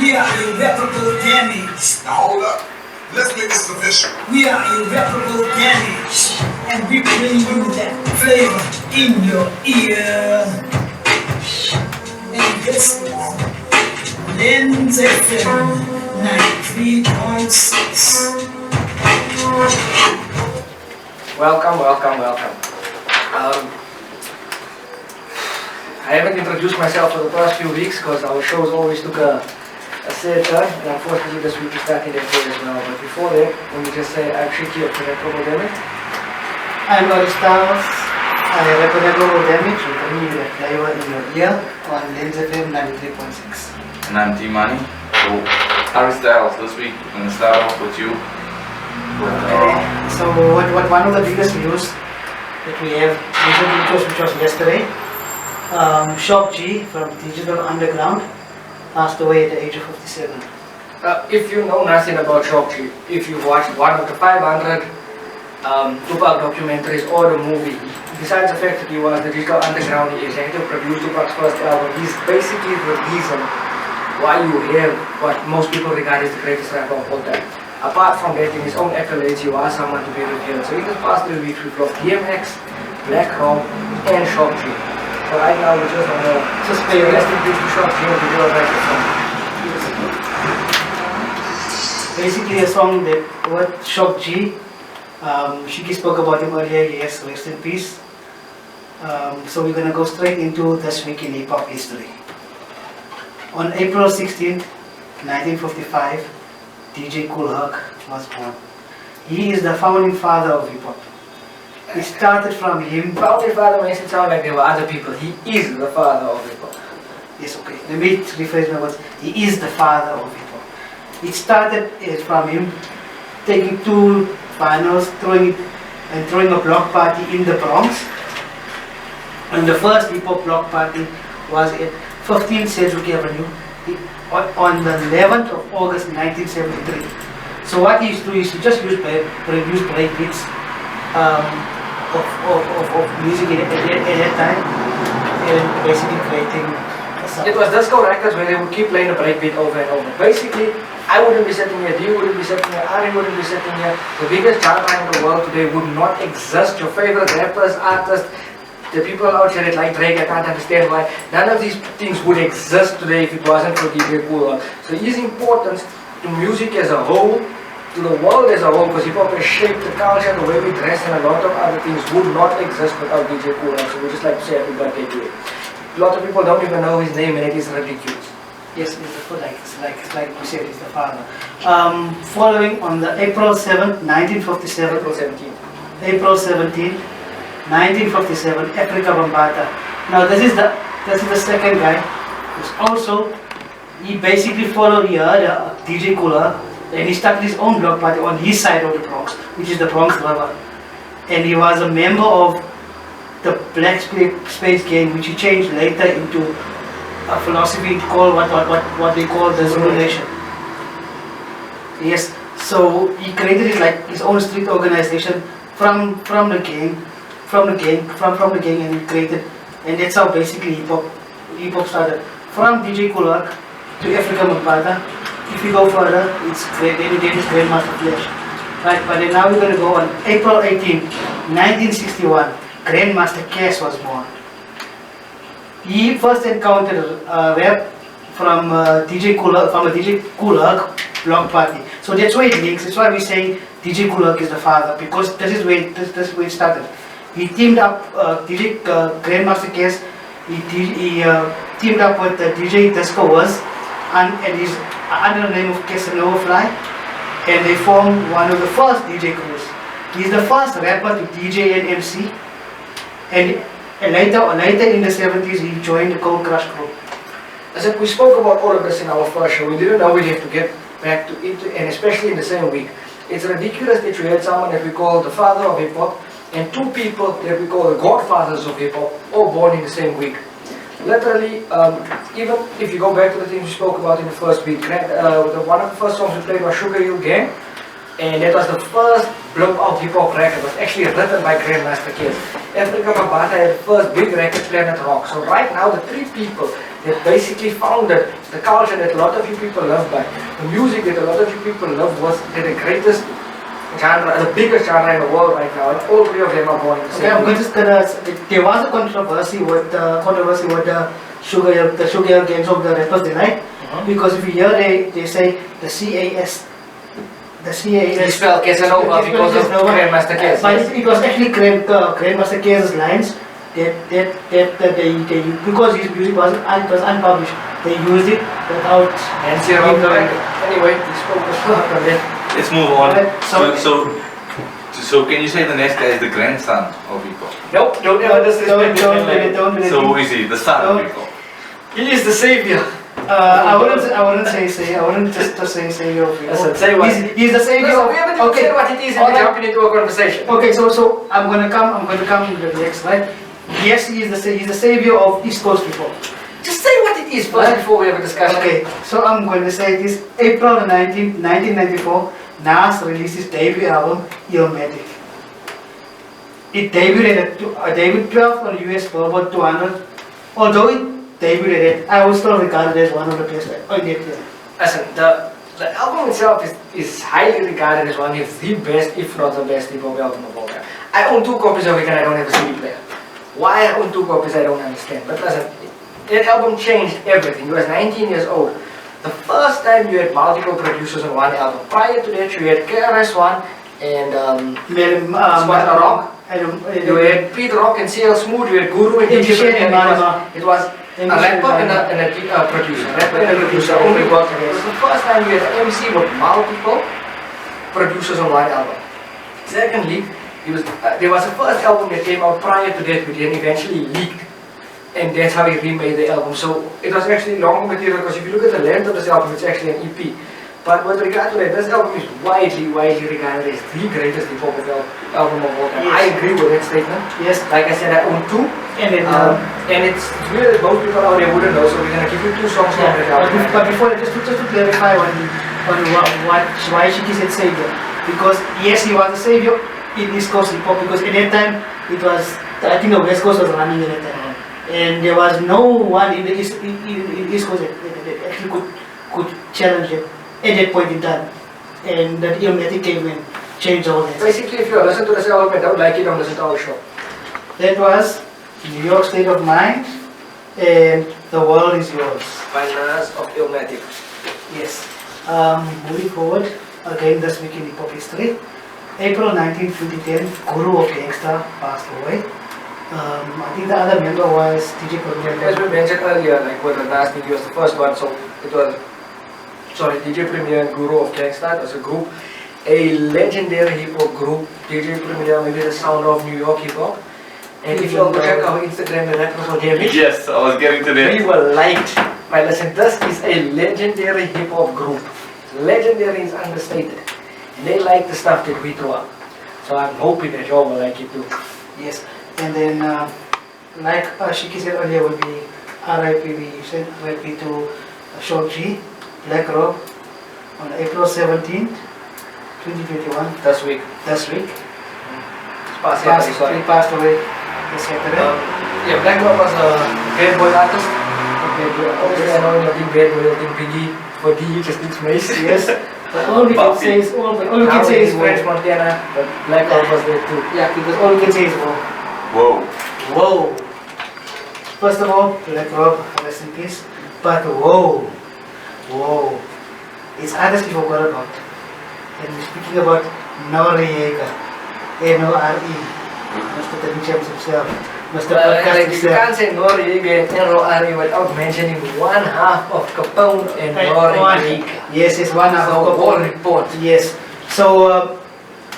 We are irreparable damage. Now hold up. Let's make this official. We are irreparable damage. And we bring you that flavor in your ear. And this is Lens FM 93.6. Welcome. I haven't introduced myself for the past few weeks because our shows always took a sad turn, and unfortunately this week is starting that way as well. But before that, let me just say I'm Shiki of IrRAParable Damage. I'm Aristavos. IrRAParable Damage with me that flavor in your ear on Lens FM 93.6. And I'm T-Money. So, Harry Styles, this week we're going to start off with you. So what one of the biggest news that we have recently, which was yesterday, Shock G from Digital Underground passed away at the age of 57. If you know nothing about Shock G, if you watched one of the 500 Tupac documentaries or the movie, besides the fact that he was the Digital Underground, he executive produced Tupac's first album, he's basically the reason why you hear what most people regard as the greatest rapper of all time. Apart from getting his own accolades, he was someone to be revered. So in the past 3 weeks we've lost DMX, Black Rob, and Shock G. So right now we just want to pay rest in peace to Shock G and to do a better song. Basically a song that what Shock G, Shiki spoke about him earlier, yes, rest in peace. So we're gonna go straight into this week in hip hop history. On April 16th, 1955, DJ Kool Herc was born. He is the founding father of hip hop. It started from him. Founding father makes it sound like there were other people. He is the father of hip hop. Yes, okay. Let me rephrase my words. He is the father of hip hop. It started from him taking 2 vinyls, throwing a block party in the Bronx. And the first hip hop block party was at 15 Sedgwick Avenue on the 11th of August 1973. So what he used to do is he just produce break beats of music at that time, and basically creating a sound. It was disco records where they would keep playing the breakbeat over and over. Basically, I wouldn't be sitting here, you wouldn't be sitting here, Ari wouldn't be sitting here. The biggest genre in the world today would not exist. Your favorite rappers, artists, the people out there that like Drake, I can't understand why. None of these things would exist today if it wasn't for DJ Kool Herc. So his importance to music as a whole, to the world as a whole, because hip hop has shaped the culture, the way we dress, and a lot of other things would not exist without DJ Kool Herc. So we just like to say happy birthday to him. A lot of people don't even know his name, and it is ridiculous. Yes, it's like we said, it's the father. Following on the April 7th, 1957. April 17th, 1957, Africa Bambaataa. Now this is the second guy who's also, he basically followed DJ Kool Herc, and he started his own block party on his side of the Bronx, which is the Bronx River. And he was a member of the Black Space Gang, which he changed later into a philosophy called what they call the Zulu Nation. Yes, so he created his own street organization from the gang, and he created, and that's how basically hip hop started. From DJ Kool Herc to Africa Bambaataa. If you go further, it's Grandmaster Flash. Right, but then now we're going to go on April 18, 1961. Grandmaster Cass was born. He first encountered rap from DJ Kool Herc block party. So that's why it links. That's why we say DJ Kool Herc is the father, because this is where it started. He teamed up Grandmaster Cass. He teamed up with DJ Disco Was, and he's under the name of Casanova Fly, and they formed one of the first DJ crews. He's the first rapper to DJ and MC, and later in the 70s he joined the Cold Crush crew. As we spoke about all of this in our first show, we didn't know we'd have to get back to it, and especially in the same week. It's ridiculous that you had someone that we call the father of hip hop and 2 people that we call the godfathers of hip hop, all born in the same week. Literally, even if you go back to the things we spoke about in the first week, one of the first songs we played was Sugar Hill Gang, and that was the first blow-out hip-hop record. It was actually written by Grandmaster Cass. Africa Bambaataa had the first big record, Planet Rock. So right now, the 3 people that basically founded the culture that a lot of you people love back. The music that a lot of you people love was the greatest genre, the biggest genre in the world right now, and all three of them are born in the Okay, I'm same just gonna. There was a controversy with the sugar games of the rappers tonight, because if you hear they say the CAS. You spell Casanova because of Grandmaster Case. But it was actually Grandmaster Case's lines that they because his music was unpublished, they used it without. And zero. Anyway, we spoke about that. Let's move on. So- So can you say the next guy is the grandson of Hip-Hop? Nope, don't ever disrespect this man like that. Don't So who is he? The son of Hip-Hop? He is the savior. I wouldn't say I wouldn't just say savior of you. Listen, say what? He's the savior. Listen, we haven't even said what it is and we're jumping into a conversation. Okay, so I'm gonna come to the next, right? Yes, he's the savior of East Coast people. Just say what it is first before we have a discussion. Okay, so I'm going to say this: April 19, 1994, Nas released his debut album, IrRAParable. It debuted 12 on US Billboard 200. Although it debuted, I would still regard it as one of the best on that year. Listen, the album itself is highly regarded as one of the best, if not the best, hip-hop album of all time. I own 2 copies of it and I don't have a CD player. Why I own 2 copies I don't understand. But listen, that album changed everything. He was 19 years old. The first time you had multiple producers on one album. Prior to that you had KRS-One and Squad Rock. You had Pete Rock and CL Smooth, you had Guru and DJ Premier. It was a rapper and a producer. Rapper and a producer only worked together. It was the first time you had an MC with multiple producers on one album. Secondly, there was a first album that came out prior to that, which then eventually leaked. And that's how he remade the album. So it was actually longer material, because if you look at the length of this album, it's actually an EP. But with regard to that, this album is widely regarded as the greatest hip-hop album of all time. Yes. I agree with that statement. Yes. Like I said, I own 2. And then, and it's weird that most people out there wouldn't know, so we're going to give you 2 songs from that album. but before that, just to clarify on why Shiki said savior, because yes, he was a savior in East Coast hip hop, because at that time it was, I think the West Coast was running at that time, and there was no one in the East Coast that actually could challenge him at that point in time, and that IrRAParable came and changed all that. Basically, if you listen to this album and don't like it, don't listen to our show. That was New York State of Mind and The World Is Yours. By Nas of IrRAParable. Yes. Moving forward, again this week in hip hop history. April 19, 2010, Guru of Gangsta passed away. I think the other member was DJ Premier. As we mentioned earlier, like with the Nas thing, he was the first one, so it was, DJ Premier and Guru of Gangsta as a group. A legendary hip hop group, DJ Premier, maybe the sound of New York hip hop. And if you all check our Instagram, the rappers were damaged. Yes, I was getting to that. We were liked. But listen, this is a legendary hip hop group. Legendary is understated. And they like the stuff that we throw up. So I'm hoping that y'all will like it too. Yes. And then, like Shiki said earlier, will be RIP. We said RIP to Short G, Black Rob, on April 17, 2021. This week. He passed away this Saturday. Yeah, Black Rob was a bad boy artist. Obviously, I know you're a big bad boy, you're big for D, just speaks Mace. Yes. But all we can say is, French Montana, but Black Rob was there too. Yeah, because all we can say is Whoa. whoa. First of all, Black Rob, rest in peace. But whoa. It's others you forgot about. And we're speaking about Noriega. N-O-R-E. Mr. Telling Champs himself. Mr. Podcast You himself. can't say Noriega and N-O-R-E without mentioning one half of Capone and Noriega. Yes, it's one half of So, war Capone. report. Yes. So,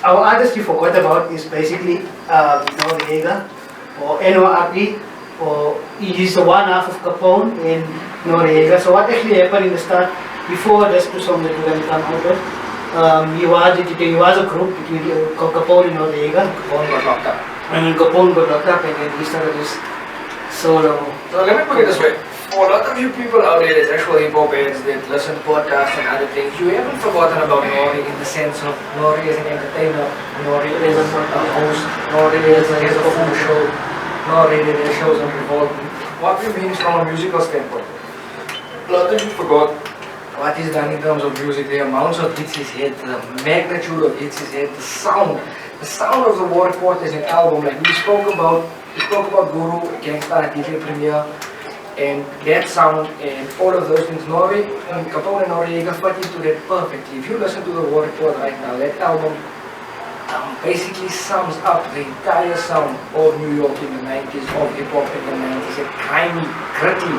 our artist you forgot about is basically Noriega, or N-O-R-E, or he's the one half of Capone and Noriega. So what actually happened in the start, before this 2 songs that we're going to come out of, he was a group between Capone and Noriega. Capone got locked up. And then Capone got locked up and then he started his solo. So let me put it this way. For a lot of you people out there that's actual hip hop heads that listen to podcasts and other things, you haven't forgotten about Nori in the sense of Nori as an entertainer, Nori as a host, Nori as a food show, Nori that has shows on Revolt. What we mean from a musical standpoint. a lot of people forgot what he's done in terms of music, the amounts of hits he's hit, the magnitude of hits he's hit, the sound of the War Report as an album. Like we spoke about Guru, Gangstar, DJ Premier, and that sound and all of those things. Norway and Capone and Noriega fit into that perfectly. If you listen to the War Report right now, that album basically sums up the entire sound of New York in the 90s, of hip hop in the 90s, a grimy, gritty.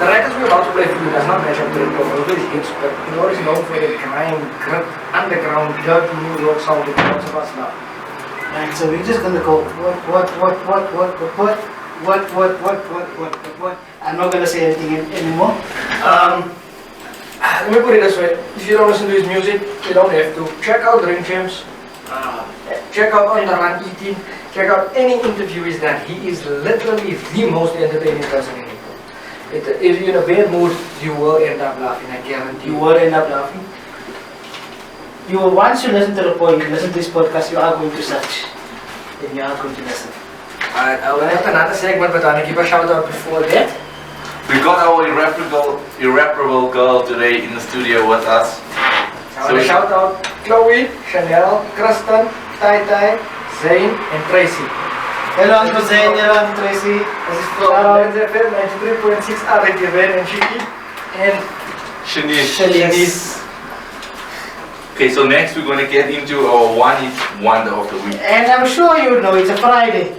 The records we're about to play for you does not match up to hip hop, all hits, but you know, it's known for the grime, grit, underground, dirty New York sound that most of us love. Right, so we're just gonna go what. I'm not gonna say anything anymore. Let me put it this way: if you don't listen to his music, you don't have to. Check out Ring James. Check out On the Run 18. Check out any interview he's done. He is literally the most entertaining person in hip hop. If you're in a bad mood, you will end up laughing. I guarantee. You will end up laughing. You will, once you listen to the point, you listen to this podcast, you are going to search. And you are going to listen. Alright, I will have another segment, but I'll give a shout out before that. We got our IrRAParable girl today in the studio with us. I want to shout out Chloe, Chanel, Kristen, Tai Tai, Zane, and Tracy. Hello, Uncle Zayn, hello, Uncle Tracy. This is from Lens FM 93.6 RRAPable and Shiki and Shanice. Okay, so next we're gonna get into our one hit wonder of the week. And I'm sure you know it's a Friday.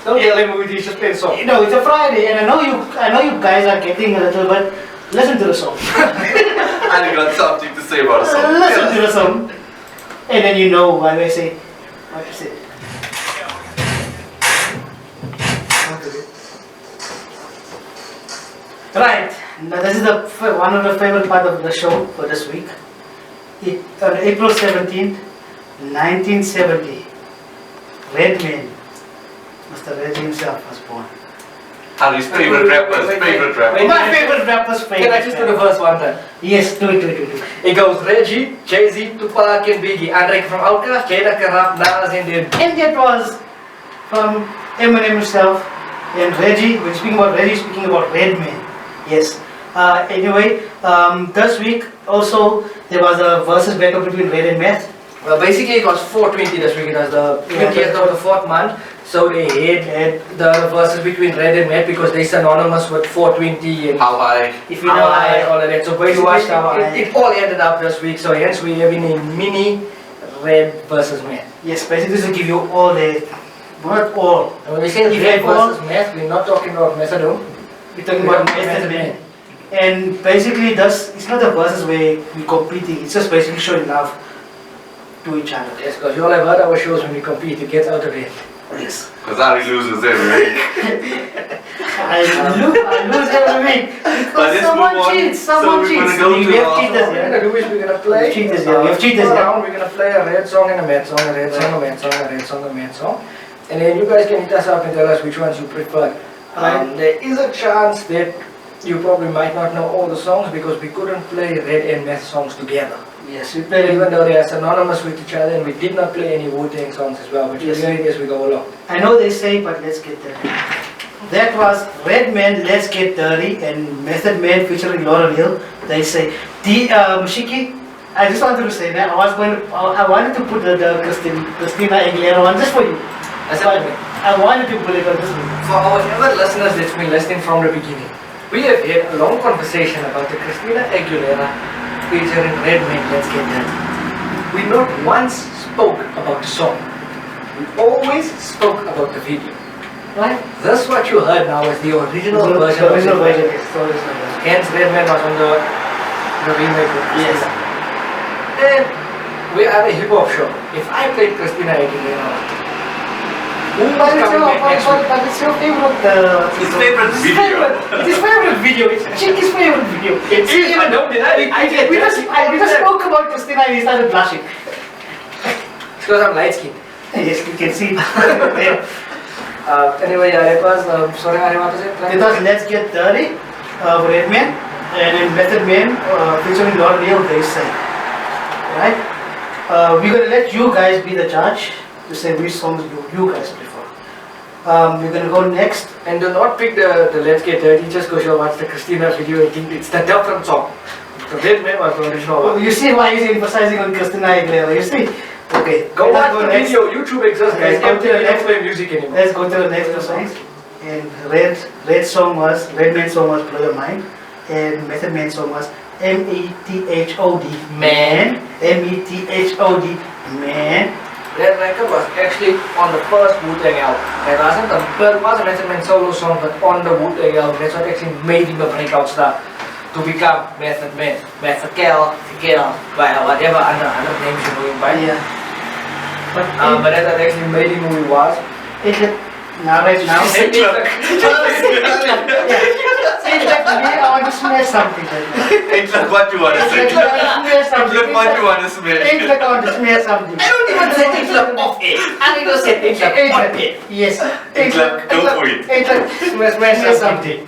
don't tell him we just play the song. You know, it's a Friday, and I know you guys are getting a little bit. Listen to the song. I got something to say about the song. Listen to the song, and then you know what I say. What I say. Right. Now this is one of the favorite part of the show for this week. On April 17th, 1970, Redman, Mr. Reggie himself was born. Harry's favorite rapper's favorite rapper. My favorite rapper's favorite. Can I just do the verse one time? Yes, do it. It goes Reggie, Jay-Z, Tupac and Biggie, Andre from Outkast, Jada Karab, Nas and then. And that was from Eminem himself. And Reggie, we're speaking about Reggie, speaking about Redman. Yes. Anyway, this week also there was a versus battle between Red and Meth. Well, basically it was 420 this week. It was the 20th of the 4th month. So they had the verses between Red and Meth because they're synonymous with 420 and How high? If you know all of that. So basically it all ended up this week. So hence we're having a mini Red versus Meth. Yes, basically this will give you all the, not all. And when we say If Red you all- versus Meth, we're not talking about methadone. We're talking about Meth and Men. And basically it's not a versus where we're competing, it's just basically showing love to each other. Yes, because you all have heard our shows when we compete, it gets out of it. Yes. Because Harry loses every week. I lose every week. But let's Because someone move on. cheats, So someone we're cheats. gonna go We to have our- cheaters What we're here. gonna do is we're gonna play Cheaters, yeah. We have cheaters, first yeah. round, we're gonna play a red song and a Meth song, a red song, a Meth song, a red song, a Meth song. And then you guys can hit us up and tell us which ones you prefer. There is a chance that you probably might not know all the songs because we couldn't play Red and Meth songs together. Yes, we play. Even though they are synonymous with each other and we did not play any Wu-Tang songs as well, but Yes. you'll hear it as we go along. I know they say, but let's get there. That was Redman, Let's Get Dirty, and Method Man featuring Lauryn Hill. They say, Shiki, I just wanted to say that I wanted to put the Christina Aguilera one just for you. That's But it. I wanted to put it on this one. For our ever listeners that's been listening from the beginning, we have had a long conversation about the Christina Aguilera featuring Redman, Let's Get Dirty. We not once spoke about the song. We always spoke about the video. Right? This what you heard now is the original version. The original of it. version, yes. The original version. Hence Redman was on the remake with Yes. Christina. And we are a hip hop show. If I played Christina Aguilera, who was But coming back next week? it's your favorite. His favorite video. It's his favorite video. It's Chiki's favorite video. It is, I don't deny it. I get We that. just spoke about Christina and he started blushing. Because I'm light skinned. Yes, we can see. Anyway, that was, sorry, Hari, what was it? It was Let's Get Dirty, Redman, and in Method Man, featuring Lauryn Hill, they say. Right? We're going to let you guys be the judge to say which songs you guys prefer. We're gonna go next. And do not pick the Let's Get Dirty just because you watch the Christina video and think it's the different song. The Dead Man was the original one. You see why he's emphasizing on Christina Aguilera, you see? Okay, Go let's watch the next. video, YouTube exists guys. Let's go to the MTV don't next- play music anymore. Let's go to the next song. And Red Man song was Blow Your Mind. And Method Man song was M-E-T-H-O-D, man. M-E-T-H-O-D, man. Red Record was actually on the first Wu-Tang album. It wasn't the it was a Method Man solo song, but on the Wu-Tang album. That's what actually made him a breakout star to become Method Man, Method Kel, by whatever other names you know him by. Yeah. But that actually made him who he was. It's right now. I want to smash something. It's like what you want to say. It's like what you want to say. It's like I want to smash something. I don't even say it's like off it. I think you said it's like on it. Yes. It's like, go for it. It's like Smash something.